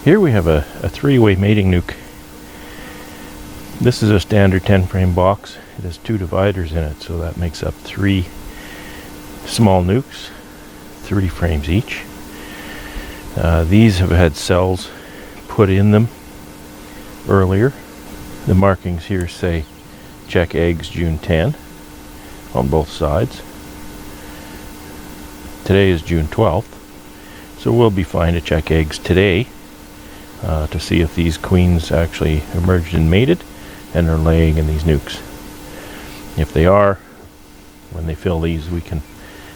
Here we have a three-way mating nuke. This is a standard 10-frame box. It has 2 dividers in it, so that makes up 3 small nucs, 3 frames each. These have had cells put in them earlier. The markings here say check eggs June 10 on both sides. Today is June 12th, so we'll be fine to check eggs today to see if these queens actually emerged and mated and are laying in these nucs. If they are, when they fill these, we can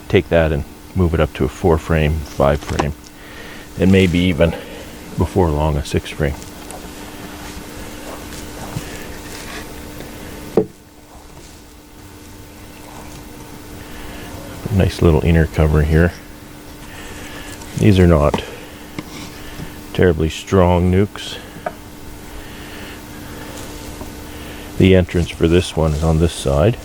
take that and move it up to a 4-frame, 5-frame, and maybe even before long a 6-frame. Nice little inner cover here. These are not terribly strong nucs. The entrance for this one is on this side,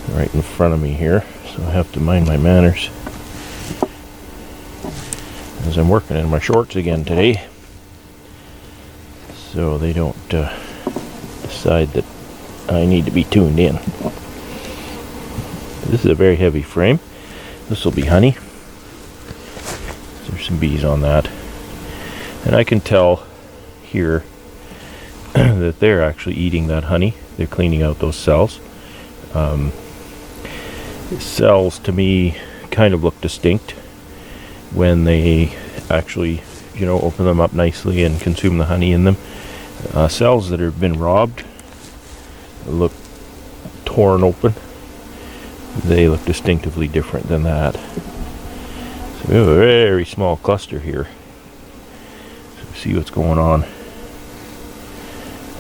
right in front of me here, so I have to mind my manners as I'm working in my shorts again today, so they don't decide that I need to be tuned in. This is a very heavy frame. This will be honey. There's some bees on that, and I can tell here that they're actually eating that honey. They're cleaning out those cells. Cells to me kind of look distinct when they actually, open them up nicely and consume the honey in them. Cells that have been robbed look torn open. They look distinctively different than that. So we have a very small cluster here. So see what's going on.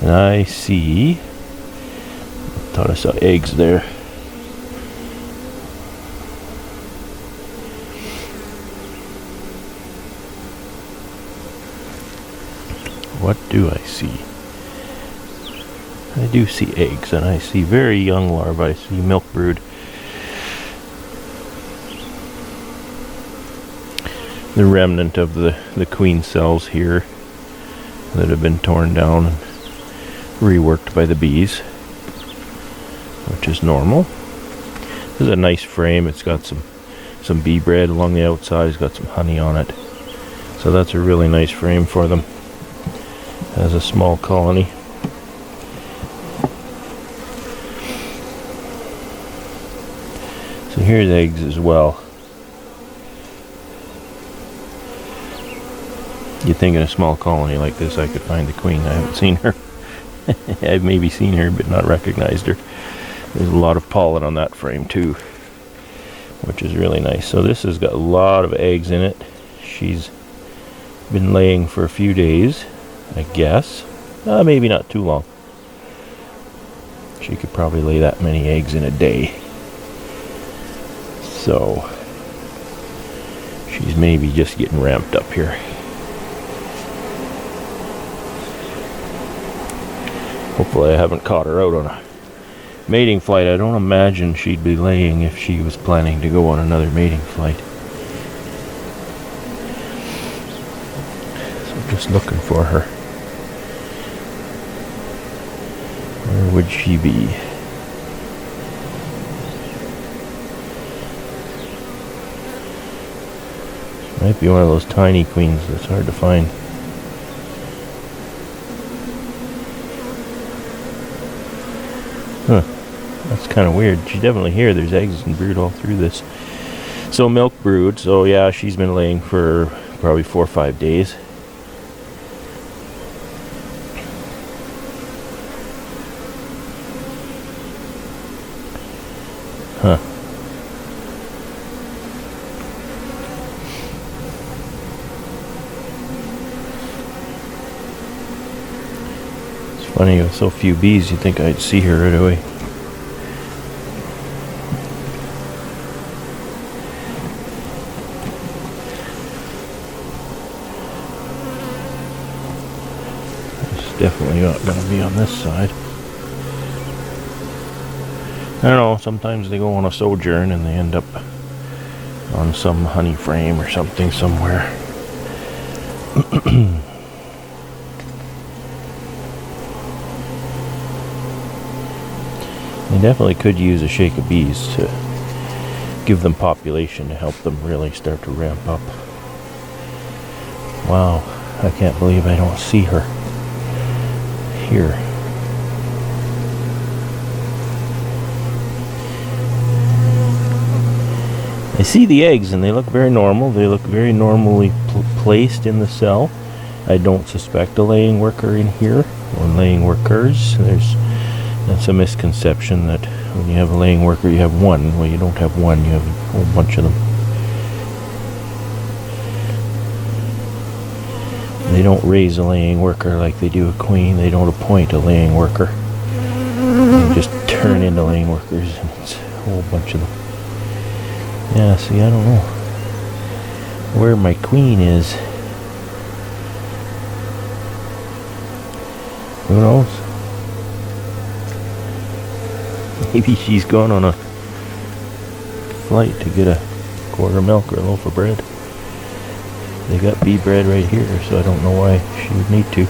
And I thought I saw eggs there. What do I see? I do see eggs, and I see very young larvae. I see milk brood. The remnant of the queen cells here that have been torn down and reworked by the bees, which is normal. This is a nice frame. It's got some bee bread along the outside. It's got some honey on it, so that's a really nice frame for them as a small colony. So here's eggs as well. You'd think in a small colony like this I could find the queen. I haven't seen her. I've maybe seen her but not recognized her. There's a lot of pollen on that frame too, which is really nice. So this has got a lot of eggs in it. She's been laying for a few days, I guess. Maybe not too long. She could probably lay that many eggs in a day. So she's maybe just getting ramped up here. Hopefully I haven't caught her out on a mating flight. I don't imagine she'd be laying if she was planning to go on another mating flight. So I'm just looking for her. Where would she be? Might be one of those tiny queens that's hard to find. Huh, that's kind of weird. She definitely here. There's eggs and brood all through this. So milk brood. So yeah, she's been laying for probably 4 or 5 days. Huh. Funny, with so few bees, you'd think I'd see her right away. It's definitely not going to be on this side. I don't know, sometimes they go on a sojourn and they end up on some honey frame or something somewhere. They definitely could use a shake of bees to give them population to help them really start to ramp up. Wow, I can't believe I don't see her here. I see the eggs and they look very normal. They look very normally placed in the cell. I don't suspect a laying worker in here, or laying workers. That's a misconception that when you have a laying worker you have one. Well, you don't have one, you have a whole bunch of them. They don't raise a laying worker like they do a queen. They don't appoint a laying worker. They just turn into laying workers, and it's a whole bunch of them. Yeah, see, I don't know where my queen is. Who knows? Maybe she's gone on a flight to get a quarter of milk or a loaf of bread. They got bee bread right here, so I don't know why she would need to.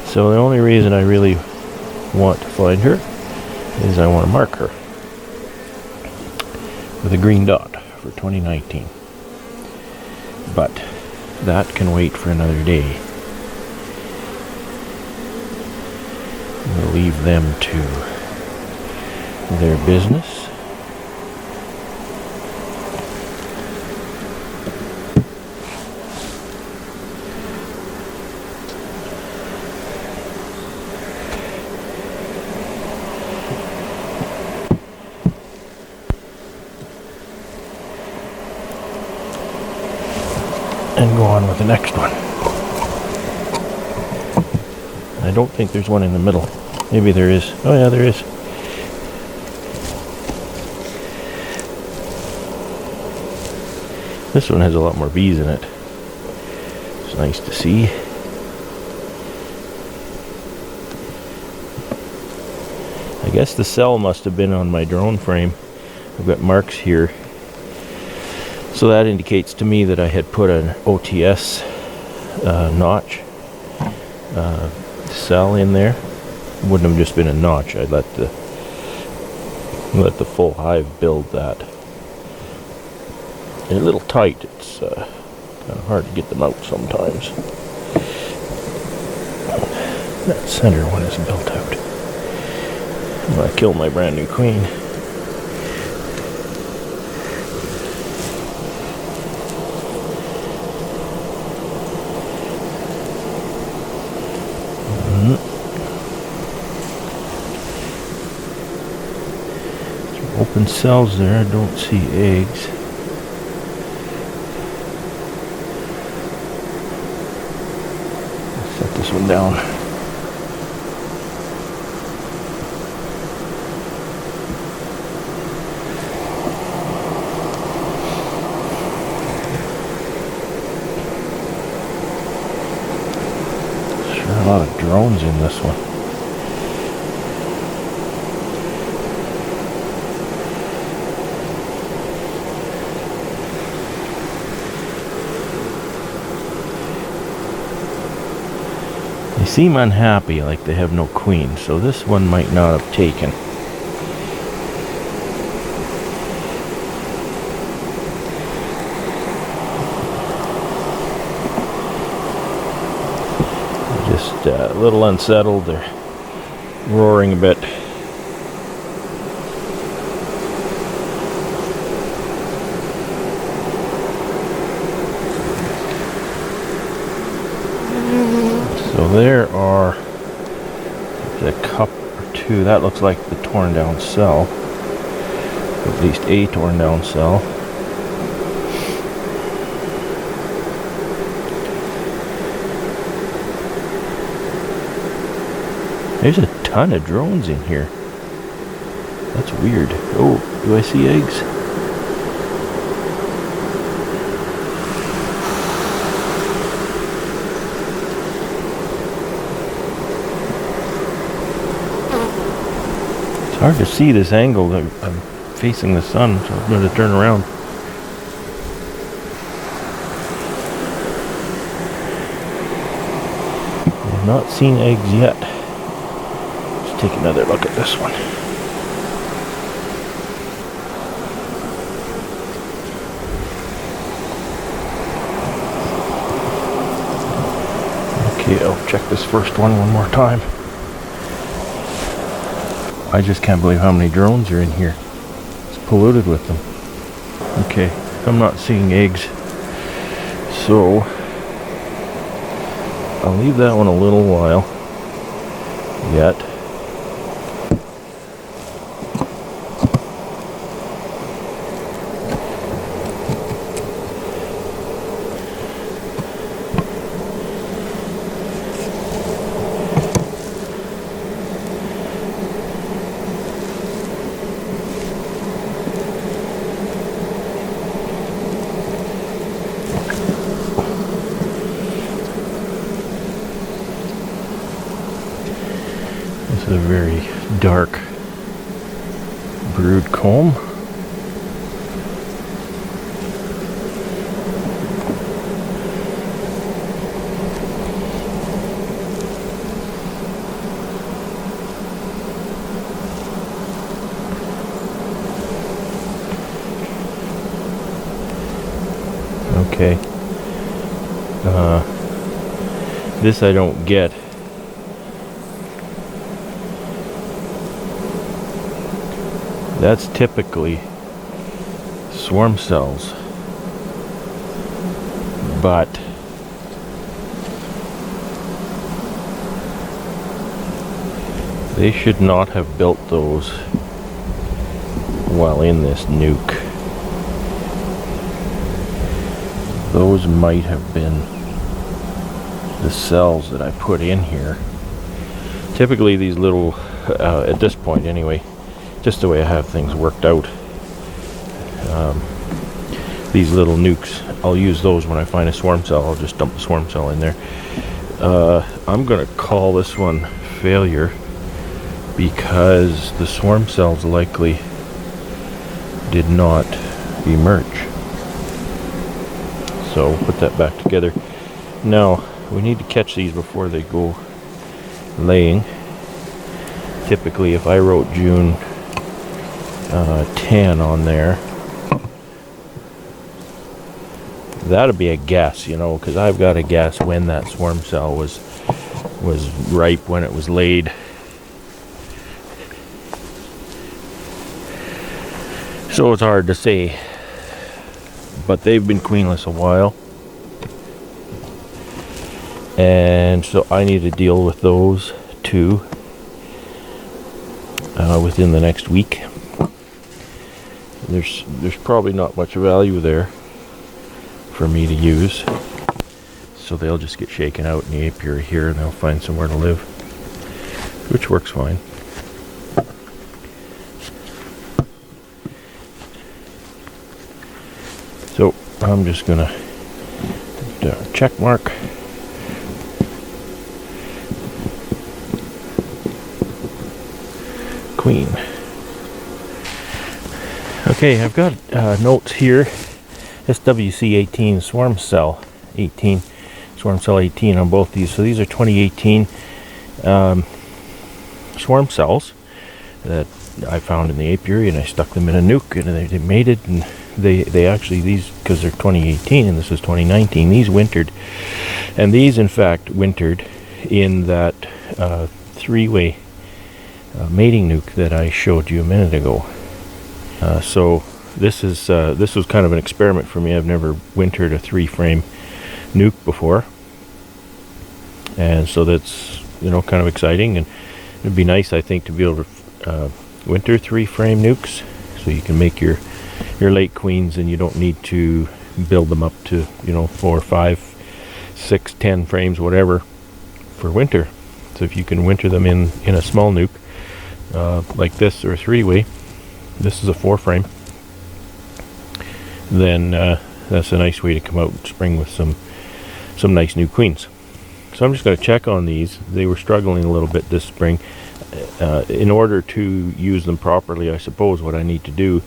So the only reason I really want to find her is I want to mark her with a green dot for 2019. But that can wait for another day. We'll leave them to their business. And go on with the next one. I don't think there's one in the middle. Maybe there is. Oh yeah, there is. This one has a lot more bees in it. It's nice to see. I guess the cell must have been on my drone frame. I've got marks here. So that indicates to me that I had put an OTS notch cell in there. It wouldn't have just been a notch. I'd let the full hive build that. They're a little tight. It's kind of hard to get them out sometimes. That center one is built out. I'm gonna kill my brand new queen. Open cells there. I don't see eggs. Let's set this one down. Sure, a lot of drones in this one. They seem unhappy, like they have no queen, so this one might not have taken. They're just a little unsettled, they're roaring a bit. So there are a cup or two. That looks like the torn down cell. At least a torn down cell. There's a ton of drones in here. That's weird. Oh, do I see eggs? It's hard to see this angle. I'm facing the sun, so I'm going to turn around. I've not seen eggs yet. Let's take another look at this one. Okay, I'll check this first one more time. I just can't believe how many drones are in here. It's polluted with them. Okay, I'm not seeing eggs, so I'll leave that one a little while yet. This is a very dark brood comb. Okay. This I don't get. That's typically swarm cells, but they should not have built those while in this nuke. Those might have been the cells that I put in here. Typically these little, at this point anyway, just the way I have things worked out, these little nukes, I'll use those when I find a swarm cell. I'll just dump the swarm cell in there. I'm gonna call this one failure because the swarm cells likely did not emerge. So put that back together. Now we need to catch these before they go laying. Typically if I wrote June 10 on there, that'd be a guess, you know, because I've got to guess when that swarm cell was ripe, when it was laid. So it's hard to say, but they've been queenless a while, and so I need to deal with those two within the next week. There's probably not much value there for me to use, so they'll just get shaken out in the apiary here and they'll find somewhere to live, which works fine. So I'm just gonna do a check mark. Queen. Okay, I've got notes here. SWC18 swarm cell 18, swarm cell 18 on both these. So these are 2018 swarm cells that I found in the apiary, and I stuck them in a nuke, and they mated, and they actually, these, because they're 2018 and this is 2019, these wintered, and these in fact wintered in that three-way mating nuke that I showed you a minute ago. So this was kind of an experiment for me. I've never wintered a 3-frame nuke before, and so that's, you know, kind of exciting, and it'd be nice, I think, to be able to winter 3-frame nukes, so you can make your late queens, and you don't need to build them up to, you know, 4, 5, 6, 10 frames, whatever, for winter. So if you can winter them in a small nuke like this, or a 3-way, this is a 4-frame, then that's a nice way to come out in spring with some nice new queens. So I'm just going to check on these. They were struggling a little bit this spring. in order to use them properly, I suppose what I need to do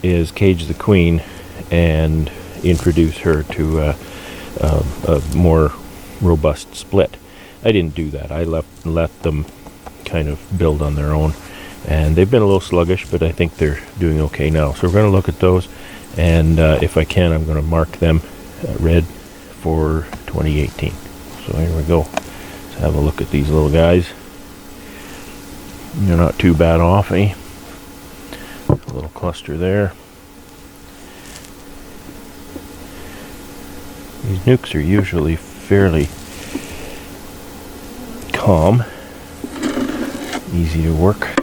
is cage the queen and introduce her to a more robust split. I didn't do that. I let them kind of build on their own, and they've been a little sluggish, but I think they're doing okay now. So we're going to look at those, and if I can, I'm going to mark them red for 2018. So here we go. Let's have a look at these little guys. They're not too bad off, eh? A little cluster there. These nucs are usually fairly calm, easy to work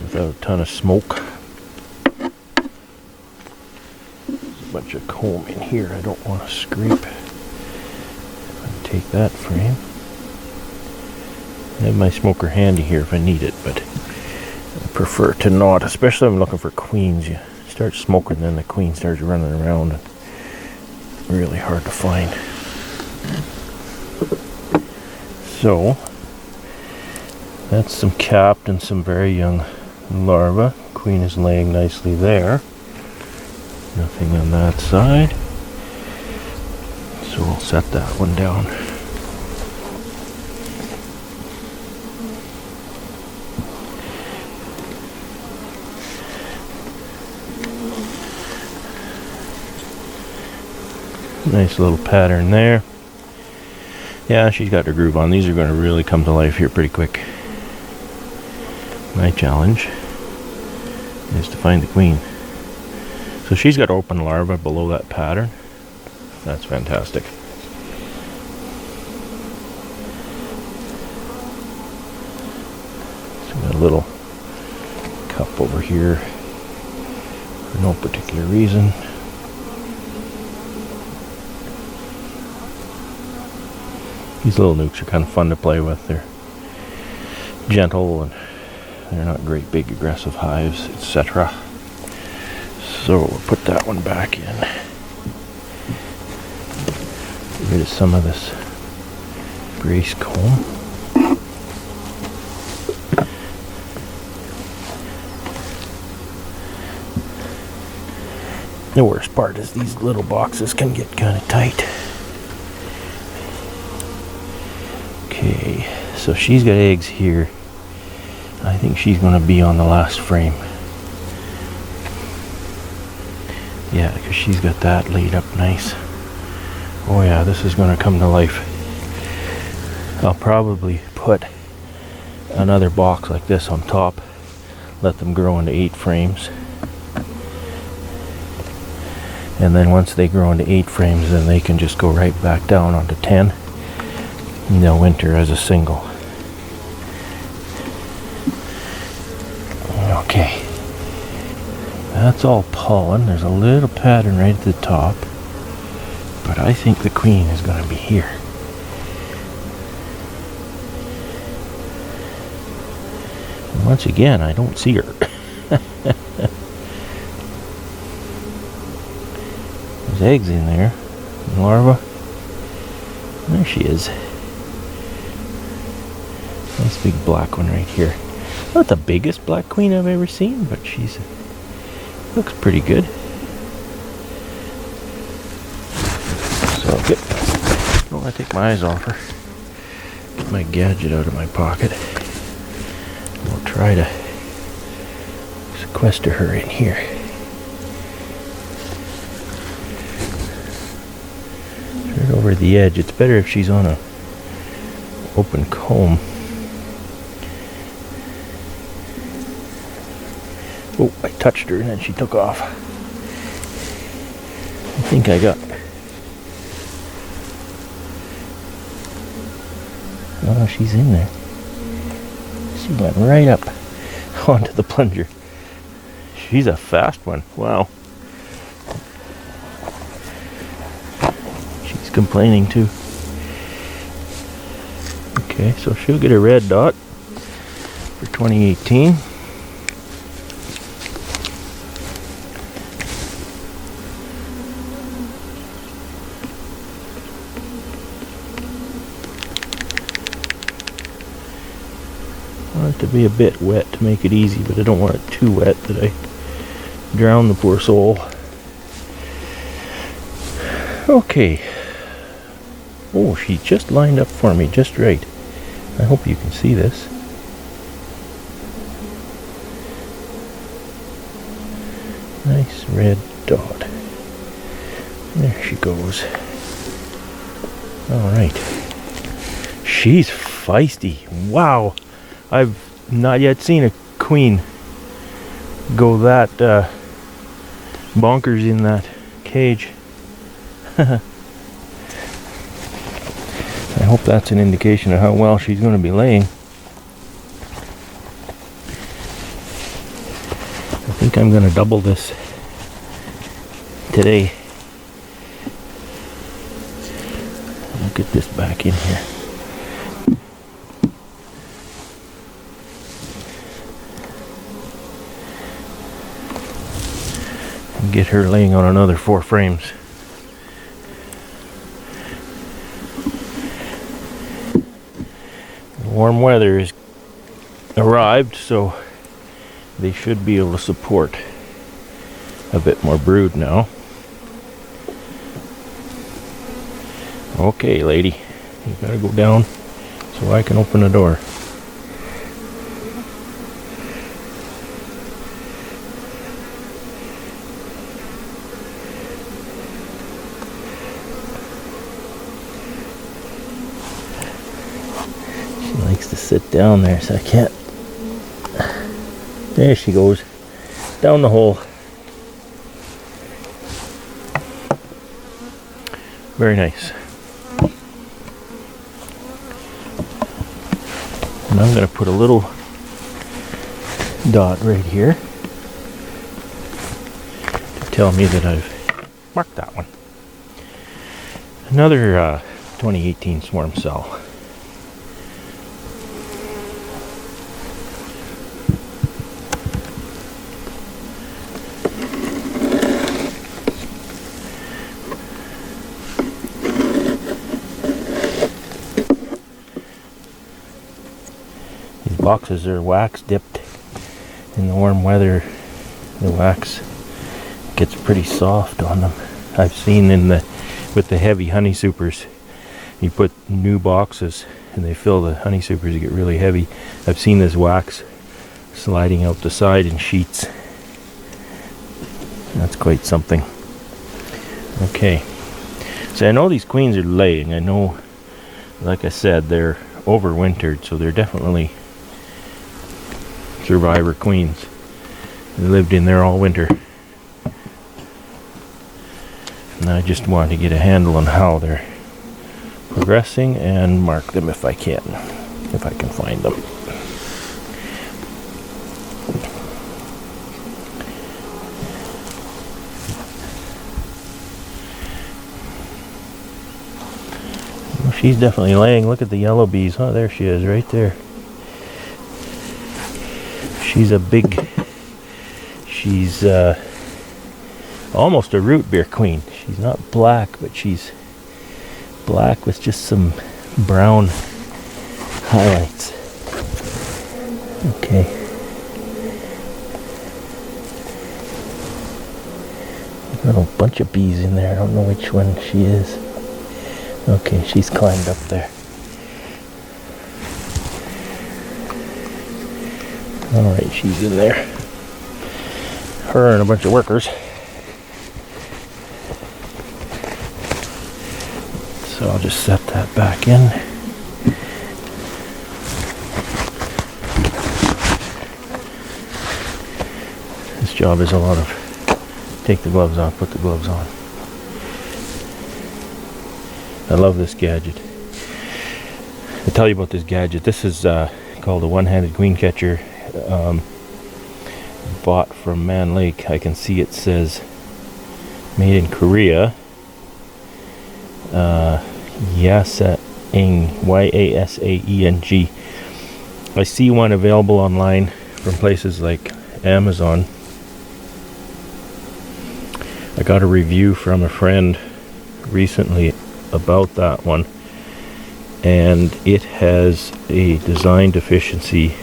without a ton of smoke. There's a bunch of comb in here I don't want to scrape. Take that frame. I have my smoker handy here if I need it, but I prefer to not, especially if I'm looking for queens. You start smoking, then the queen starts running around, and really hard to find. So that's some capped and some very young larvae. Queen is laying nicely there. Nothing on that side. So we'll set that one down. Nice little pattern there. Yeah, she's got her groove on. These are going to really come to life here pretty quick. My challenge is to find the queen. So she's got open larvae below that pattern. That's fantastic. So we got a little cup over here for no particular reason. These little nucs are kind of fun to play with. They're gentle and they're not great big aggressive hives, etc. So we'll put that one back in. Get rid of some of this grace comb. The worst part is these little boxes can get kind of tight. Okay, so she's got eggs here. I think she's going to be on the last frame. Yeah, because she's got that laid up nice. Oh yeah, this is going to come to life. I'll probably put another box like this on top. Let them grow into 8 frames. And then once they grow into 8 frames, then they can just go right back down onto 10. And they'll winter as a single. Okay. That's all pollen. There's a little pattern right at the top. But I think the queen is going to be here. And once again, I don't see her. There's eggs in there. Larva. There she is. Nice big black one right here. Not the biggest black queen I've ever seen, but she's looks pretty good. So I don't want to take my eyes off her. Get my gadget out of my pocket. We'll try to sequester her in here. Right over the edge. It's better if she's on a open comb. Oh, I touched her and then she took off. I think I got... Oh, she's in there. She went right up onto the plunger. She's a fast one. Wow. She's complaining too. Okay, so she'll get a red dot for 2018. to be a bit wet to make it easy, but I don't want it too wet that I drown the poor soul. Okay. Oh, she just lined up for me just right. I hope you can see this. Nice red dot. There she goes. Alright. She's feisty. Wow. I've not yet seen a queen go that bonkers in that cage. I hope that's an indication of how well she's going to be laying. I think I'm going to double this today. I'll get this back in here. And get her laying on another 4 frames. Warm weather has arrived, so they should be able to support a bit more brood now. Okay, lady, you gotta go down so I can open the door. Likes to sit down there, so I can't. There she goes, down the hole. Very nice. And I'm going to put a little dot right here to tell me that I've marked that one. Another 2018 swarm cell. Boxes are wax dipped. In the warm weather, the wax gets pretty soft on them. I've seen with the heavy honey supers, you put new boxes and they fill the honey supers to get really heavy. I've seen this wax sliding out the side in sheets. That's quite something. Okay, so I know these queens are laying. I know, like I said, they're overwintered, so they're definitely survivor queens. They lived in there all winter. And I just want to get a handle on how they're progressing and mark them if I can find them. Well, she's definitely laying. Look at the yellow bees. Oh, there she is, right there. She's almost a root beer queen. She's not black, but she's black with just some brown highlights. Okay. Got a bunch of bees in there. I don't know which one she is. Okay, she's climbed up there. Alright, she's in there. Her and a bunch of workers. So I'll just set that back in. This job is a lot of take the gloves off, put the gloves on. I love this gadget. I'll tell you about this gadget. This is called a one-handed queen catcher. Bought from Man Lake. I can see it says made in Korea. Yasaeng, Yasaeng. I see one available online from places like Amazon. I got a review from a friend recently about that one, and it has a design deficiency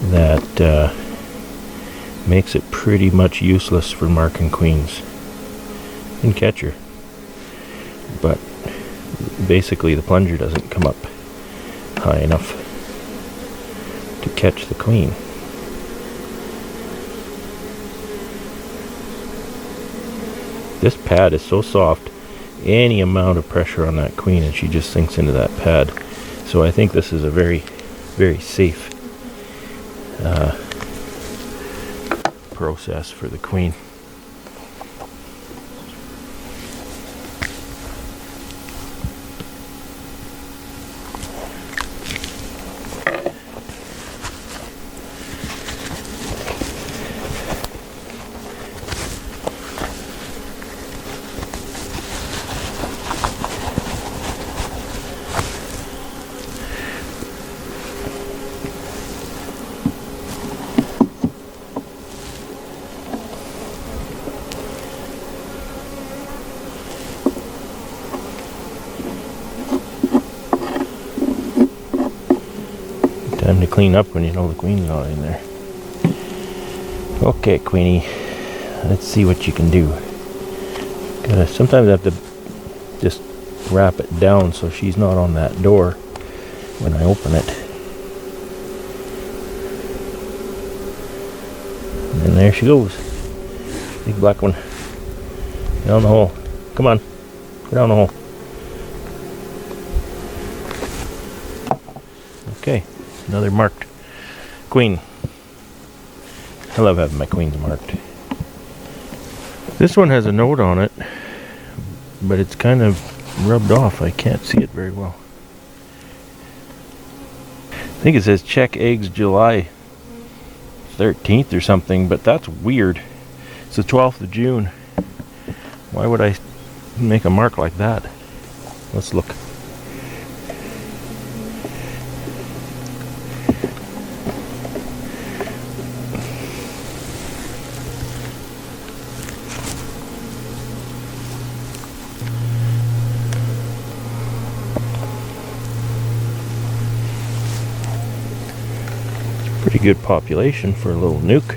that makes it pretty much useless for marking queens. You can catch her, but basically the plunger doesn't come up high enough to catch the queen. This pad is so soft, any amount of pressure on that queen and she just sinks into that pad. So I think this is a very, very safe process for the queen. Time to clean up when you know the queen's not in there. Okay, Queenie, let's see what you can do. Sometimes I have to just wrap it down so she's not on that door when I open it. And there she goes. Big black one. Down the hole. Come on. Go down the hole. Okay. Another marked queen. I love having my queens marked. This one has a note on it, but it's kind of rubbed off. I can't see it very well. I think it says check eggs July 13th or something, but that's weird. It's the 12th of June. Why would I make a mark like that? Let's look. Pretty good population for a little nuke.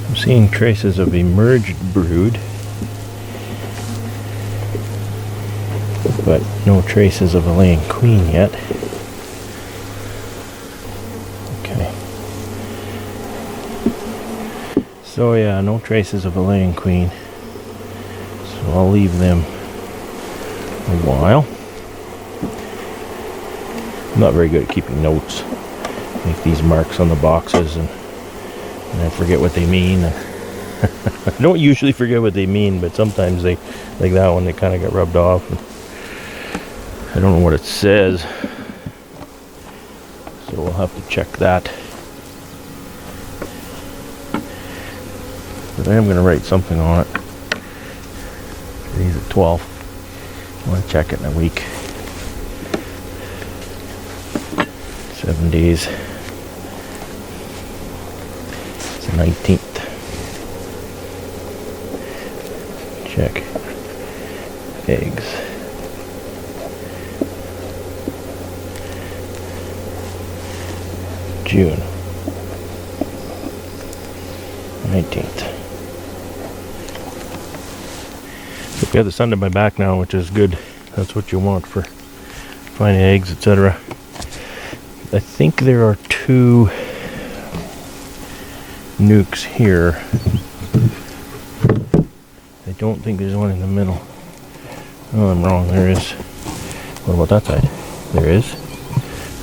I'm seeing traces of emerged brood, but no traces of a laying queen yet. Okay. So yeah, no traces of a laying queen. So I'll leave them a while. I'm not very good at keeping notes. Make these marks on the boxes and I forget what they mean. I don't usually forget what they mean, but sometimes they, like that one, they kind of get rubbed off. And I don't know what it says, so we'll have to check that. But I am going to write something on it. Today's at 12. I want to check it in a week. 7 days. It's the 19th. Check eggs. June 19th. We have the sun to my back now, which is good. That's what you want for finding eggs, etc. I think there are 2 nucs here. I don't think there's one in the middle. Oh, I'm wrong. There is. What about that side? There is.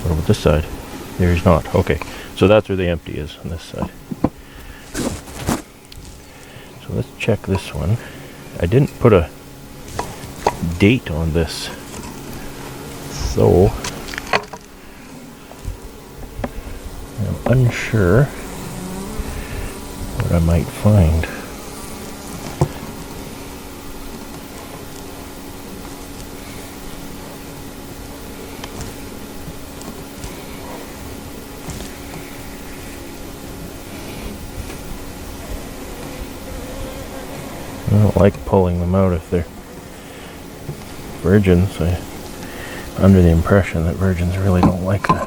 What about this side? There is not. Okay, so that's where the empty is, on this side. So let's check this one. I didn't put a date on this, so I'm unsure what I might find. I don't like pulling them out if they're virgins. I'm under the impression that virgins really don't like that.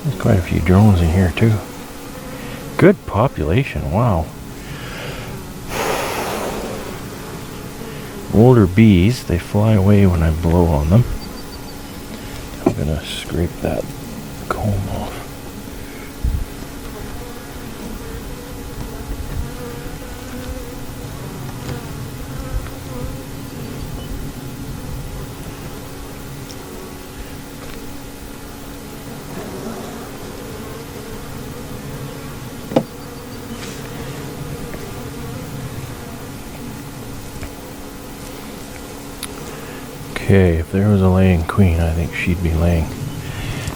There's quite a few drones in here too. Good population, wow. Older bees, they fly away when I blow on them. I'm gonna scrape that comb off. Okay, if there was a laying queen, I think she'd be laying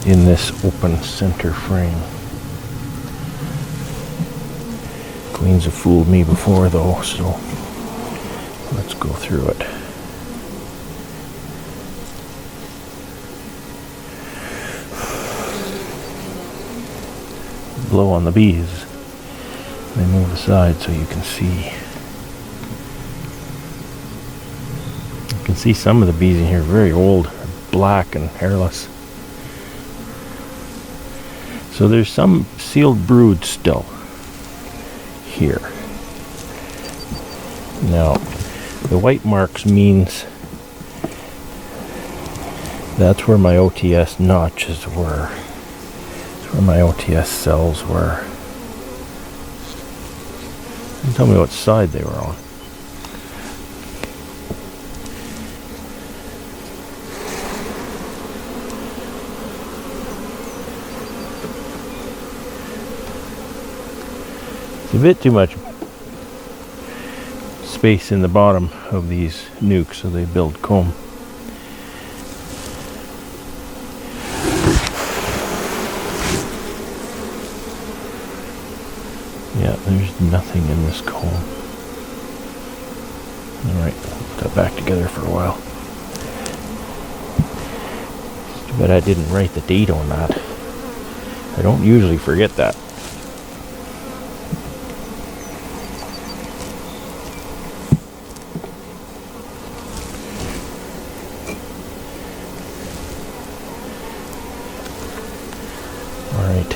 in this open center frame. Queens have fooled me before though, so let's go through it. Blow on the bees. They move aside so you can see. You can see some of the bees in here very old, black and hairless. So there's some sealed brood still here. Now, the white marks means that's where my OTS notches were. That's where my OTS cells were. And tell me what side they were on. It's a bit too much space in the bottom of these nucs, so they build comb. Yeah, there's nothing in this comb. Alright, put that back together for a while. Too bad I didn't write the date on that. I don't usually forget that. Alright.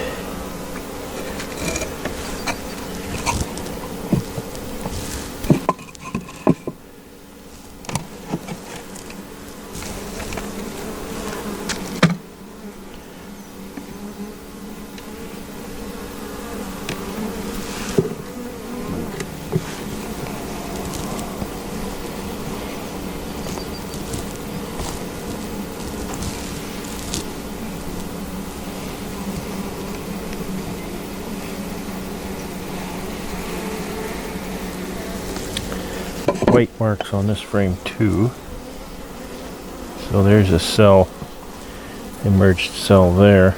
White marks on this frame too. So there's a cell, emerged cell there.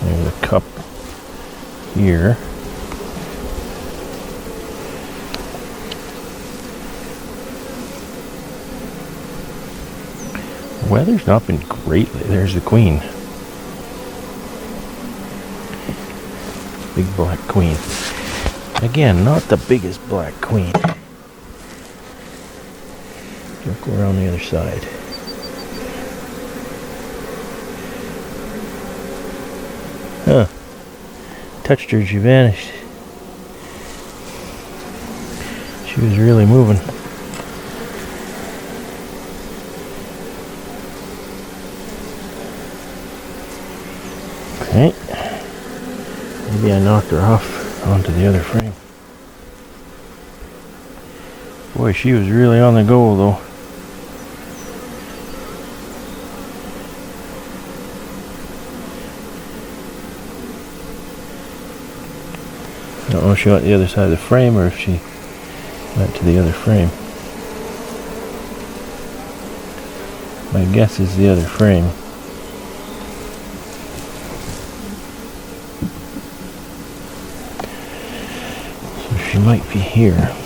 There's a cup here. The weather's not been great. There's the queen. Big black queen. Again, not the biggest black queen. Don't go around the other side. Huh. Touched her, she vanished. She was really moving. Okay. Maybe I knocked her off onto the other frame. Boy, she was really on the go though. I don't know if she went to the other side of the frame or if she went to the other frame. My guess is the other frame. So she might be here.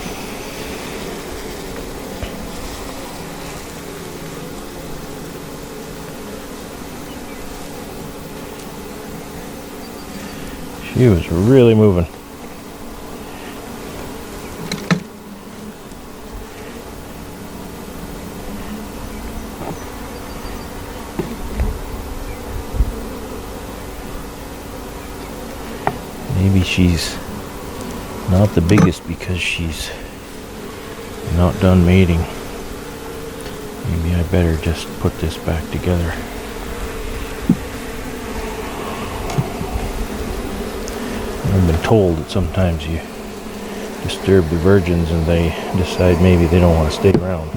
She was really moving. Maybe she's not the biggest because she's not done mating. Maybe I better just put this back together. I've been told that sometimes you disturb the virgins and they decide maybe they don't want to stay around.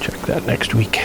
Check that next week.